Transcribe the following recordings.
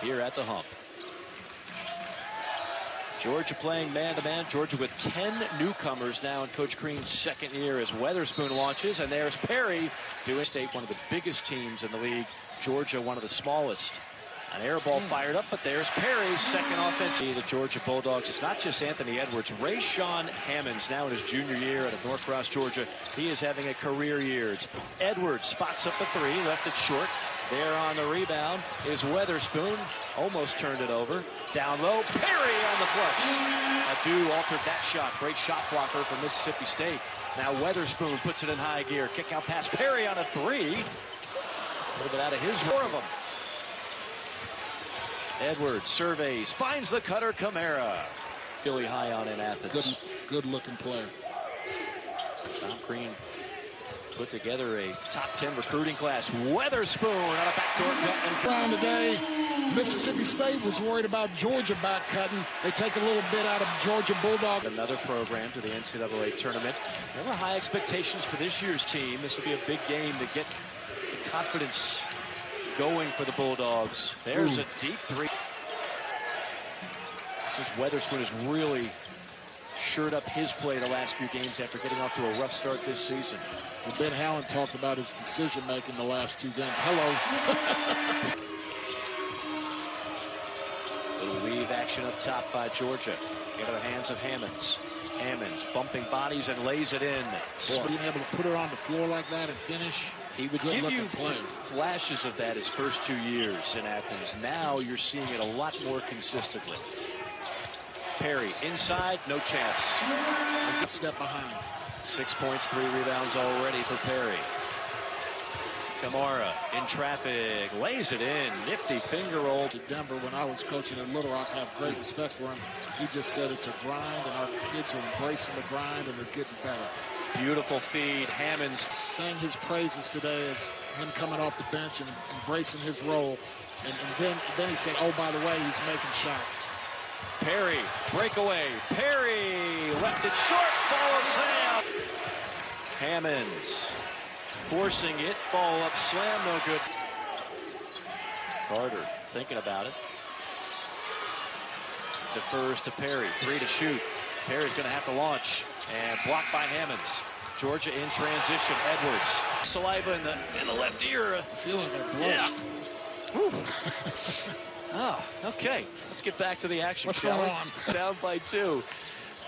here at the hump. Georgia playing man-to-man. Georgia with 10 newcomers now in Coach Crean's second year as Weatherspoon launches. And there's Perry doing State, one of the biggest teams in the league. Georgia, one of the smallest. An air ball fired up, but there's Perry's second offense. The Georgia Bulldogs, it's not just Anthony Edwards. Rayshawn Hammonds, now in his junior year out of Norcross, Georgia. He is having a career year. It's Edwards spots up a three, left it short. There on the rebound is Weatherspoon. Almost turned it over. Down low, Perry on the flush. Adu altered that shot. Great shot blocker for Mississippi State. Now Weatherspoon puts it in high gear. Kick out pass. Perry on a three. A little bit out of his four of them. Edwards surveys, finds the cutter, Camara. Really high on in Athens. Good looking player. Tom Crean put together a top 10 recruiting class. Weatherspoon on a backdoor cut. Around today, Mississippi State was worried about Georgia back cutting. They take a little bit out of Georgia Bulldog. Another program to the NCAA tournament. There were high expectations for this year's team. This will be a big game to get the confidence going for the Bulldogs. There's a deep three. This is Weatherspoon has really shored up his play the last few games after getting off to a rough start this season. Well, Ben Howland talked about his decision-making the last two games. Hello. Little weave action up top by Georgia. Into the hands of Hammonds. Hammonds bumping bodies and lays it in. Boy, being able to put her on the floor like that and finish. He would give you flashes of that his first 2 years in Athens. Now you're seeing it a lot more consistently. Perry inside, no chance. Good step behind. 6 points, 3 rebounds already for Perry. Camara in traffic, lays it in. Nifty finger roll. To Denver, when I was coaching in Little Rock, I have great respect for him. He just said it's a grind, and our kids are embracing the grind, and they're getting better. Beautiful feed. Hammonds sang his praises today as him coming off the bench and embracing his role. And then he said, oh, by the way, he's making shots. Perry, breakaway. Perry left it short, follows out. Hammonds forcing it, follow up slam, no good. Carter thinking about it. Defers to Perry, 3 to shoot. Perry's going to have to launch, and blocked by Hammonds. Georgia in transition. Edwards, saliva in the left ear. I feel like I blushed. Yeah. Okay. Let's get back to the action. What's going on? Down by 2.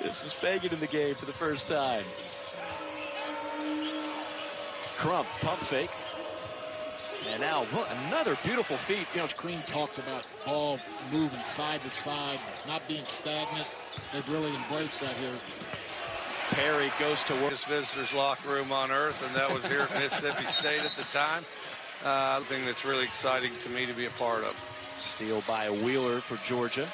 This is Fagan in the game for the first time. Crump, pump fake. And now another beautiful feed. You know, Crean talked about ball moving side to side, not being stagnant. They've really embraced that here. Perry goes to work. This visitors' locker room on earth, and that was here at Mississippi State at the time. Thing that's really exciting to me to be a part of. Steal by a Wheeler for Georgia.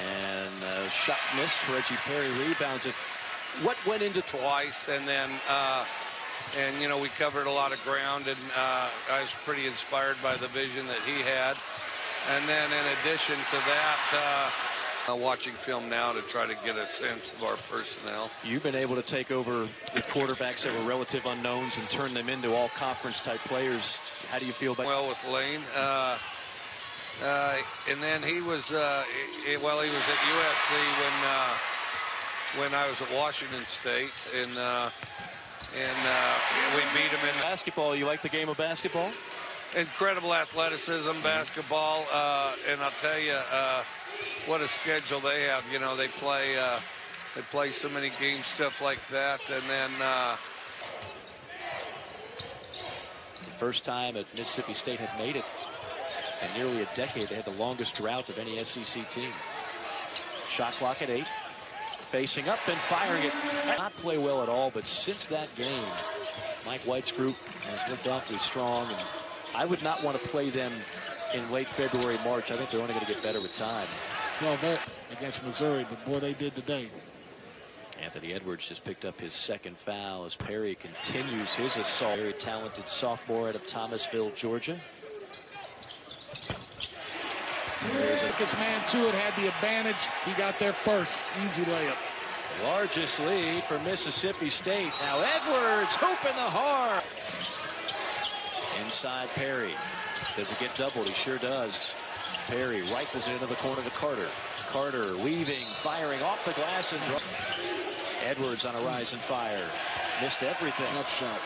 And a shot missed. Reggie Perry rebounds it. What went into twice, and then you know, we covered a lot of ground, and I was pretty inspired by the vision that he had. And then in addition to that, watching film now to try to get a sense of our personnel. You've been able to take over the quarterbacks that were relative unknowns and turn them into all conference type players. How do you feel about well with Lane? And then he was well, he was at USC when I was at Washington State, and we beat him in basketball. You like the game of basketball? Incredible athleticism, basketball, and I'll tell you what a schedule they have. You know, they play so many games, stuff like that, and then it's the first time that Mississippi State had made it in nearly a decade. They had the longest drought of any SEC team. Shot clock at 8. Facing up and firing it. Not play well at all, but since that game, Mike White's group has looked awfully strong, and I would not want to play them in late February, March. I think they're only going to get better with time. Well, they're against Missouri, but boy, they did today. Anthony Edwards just picked up his second foul as Perry continues his assault. Very talented sophomore out of Thomasville, Georgia. This man, too, had the advantage. He got there first. Easy layup. Largest lead for Mississippi State. Now Edwards, hoop in the heart. Inside Perry. Does it get doubled? He sure does. Perry rifles it into the corner to Carter. Carter weaving, firing off the glass and draw. Edwards on a rise and fire. Missed everything. Tough shot.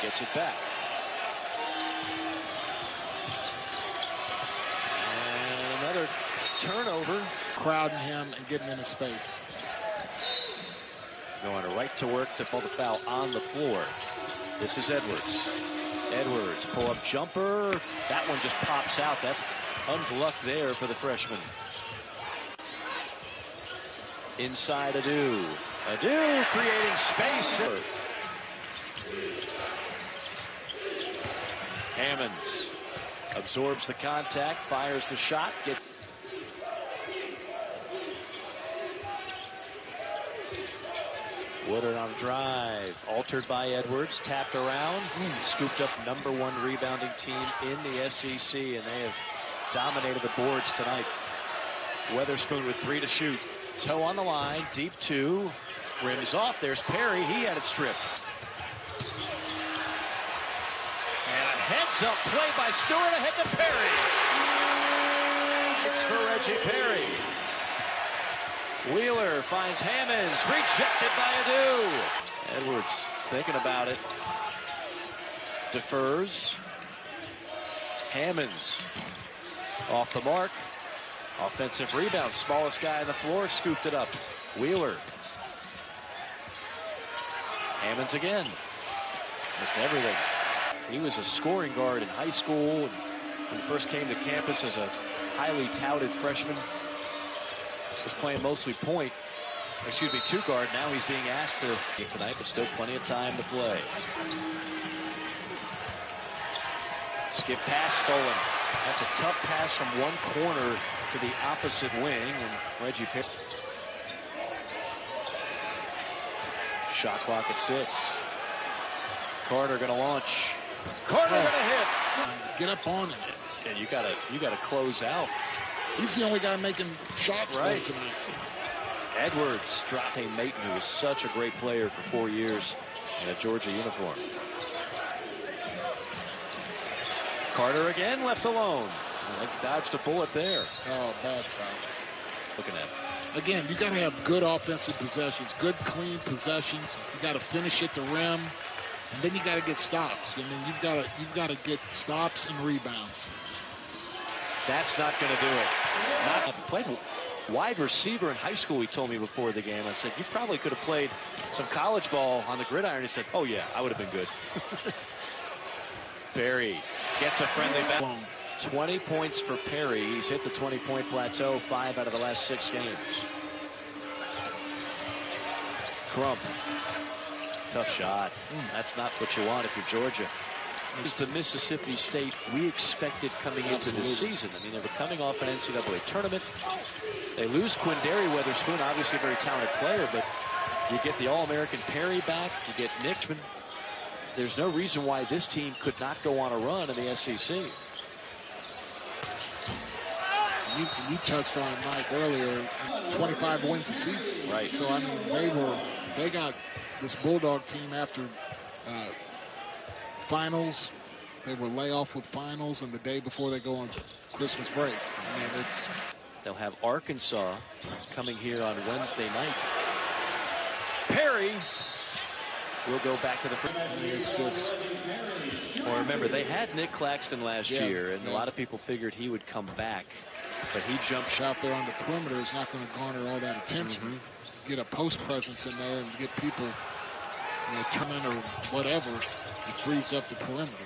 Gets it back. And another turnover. Crowding him and getting into space. Going right to work to pull the foul on the floor. This is Edwards. Edwards, pull-up jumper. That one just pops out. That's unluck there for the freshman. Inside Adu. Adu creating space. Hammonds absorbs the contact, fires the shot. Woodard on a drive, altered by Edwards, tapped around, scooped up #1 rebounding team in the SEC, and they have dominated the boards tonight. Weatherspoon with 3 to shoot. Toe on the line, deep 2, rims off. There's Perry. He had it stripped. And a heads-up play by Stewart ahead to Perry. It's for Reggie Perry. Wheeler finds Hammonds, rejected by Adu. Edwards thinking about it. Defers. Hammonds off the mark. Offensive rebound. Smallest guy on the floor scooped it up. Wheeler. Hammonds again. Missed everything. He was a scoring guard in high school and when he first came to campus as a highly touted freshman. Was playing mostly two guard. Now he's being asked to tonight, but still plenty of time to play. Skip pass stolen. That's a tough pass from one corner to the opposite wing, and Reggie Perry. Shot clock at 6. Carter gonna launch. Carter gonna hit. Get up on him. And you gotta close out. He's the only guy making shots for him tonight. Edwards dropping Maton, who was such a great player for 4 years in a Georgia uniform. Carter again left alone. Dodged a bullet there. Oh, bad foul. Looking at it. Again, you got to have good offensive possessions, good clean possessions. You got to finish at the rim, and then you got to get stops. I mean, you've got to get stops and rebounds. That's not going to do it. Not played wide receiver in high school, he told me before the game. I said, you probably could have played some college ball on the gridiron. He said, oh, yeah, I would have been good. Perry gets a friendly foul. 20 points for Perry. He's hit the 20-point plateau 5 out of the last 6 games. Crump. Tough shot. That's not what you want if you're Georgia. This is the Mississippi State we expected coming into this season. I mean, they were coming off an NCAA tournament. They lose Quindary Weatherspoon, obviously a very talented player, but you get the All-American Perry back, you get Nickman. There's no reason why this team could not go on a run in the SEC. You touched on Mike earlier, 25 wins a season. Right. So, I mean, they got this Bulldog team after finals. They were layoff with finals, and the day before they go on Christmas break. I mean, they'll have Arkansas coming here on Wednesday night. Perry will go back to the front. It's just. Well, remember, they had Nick Claxton last year, and a lot of people figured he would come back. But he jumped out there on the perimeter is not going to garner all that attention. Get a post presence in there and get people, turn in or whatever. It frees up the perimeter.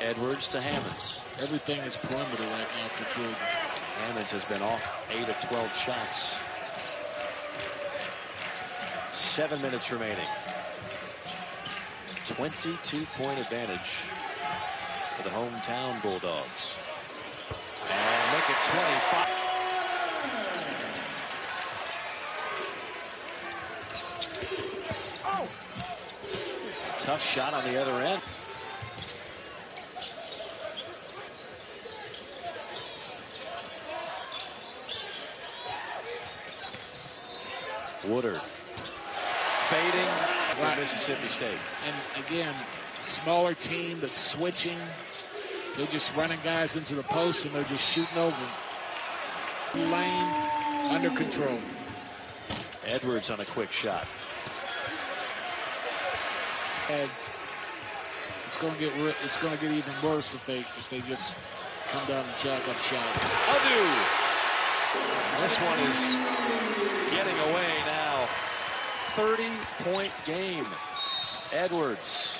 Edwards to Hammonds. Everything is perimeter right now for Georgia. Hammonds has been off 8 of 12 shots. 7 minutes remaining. 22-point advantage for the hometown Bulldogs. And look at 25. Tough shot on the other end. Woodard fading for Mississippi State. And again, smaller team that's switching. They're just running guys into the post and they're just shooting over. Lane under control. Edwards on a quick shot. And it's going to get even worse if they just come down and jack up shots. Adu. This one is getting away now. 30-point game. Edwards